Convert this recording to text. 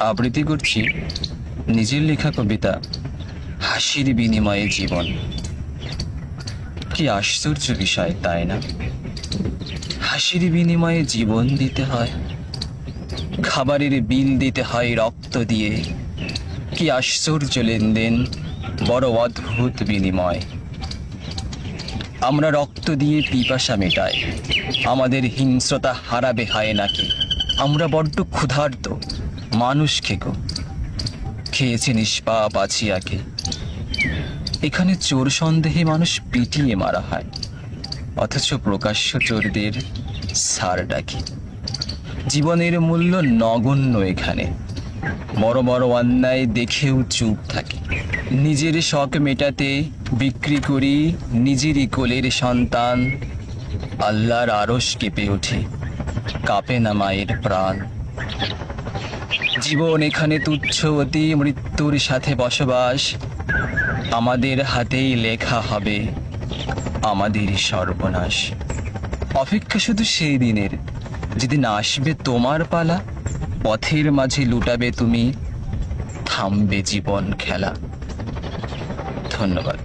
আবৃত্তি করছি নিজের লেখা কবিতা হাসির বিনিময়ে জীবন। কি আশ্চর্য বিষয়, তাই না? হাসির বিনিময়ে জীবন দিতে হয়, খাবারের বিল দিতে হয় রক্ত দিয়ে। কি আশ্চর্য লেনদেন, বড় অদ্ভুত বিনিময়। আমরা রক্ত দিয়ে পিপাসা মেটাই, আমাদের হিংস্রতা হারাবে হয় নাকি? আমরা বড্ড ক্ষুধার্ত, মানুষ খেকো খেয়েছে নিষ্পাপ আছিয়াকে। এখানে চোর সন্দেহে মানুষ পিটিয়ে মারা হয়, অথচ প্রকাশ্য চোরদের সার ডাকি। জীবনের মূল্য নগণ্য এখানে, বড় বড় অন্যায় দেখেও চুপ থাকি। নিজের শখ মেটাতে বিক্রি করি নিজেরই কোলের সন্তান। আল্লাহর আরশ কেঁপে ওঠে, কাঁপে না মায়ের প্রাণ। জীবন এখানে তুচ্ছ অতি, মৃত্যুর সাথে বসবাস। আমাদের হাতেই লেখা হবে আমাদেরই সর্বনাশ। অপেক্ষা শুধু সেই দিনের, যেদিন আসবে তোমার পালা। পথের মাঝে লুটাবে তুমি, থামবে জীবন খেলা। ধন্যবাদ।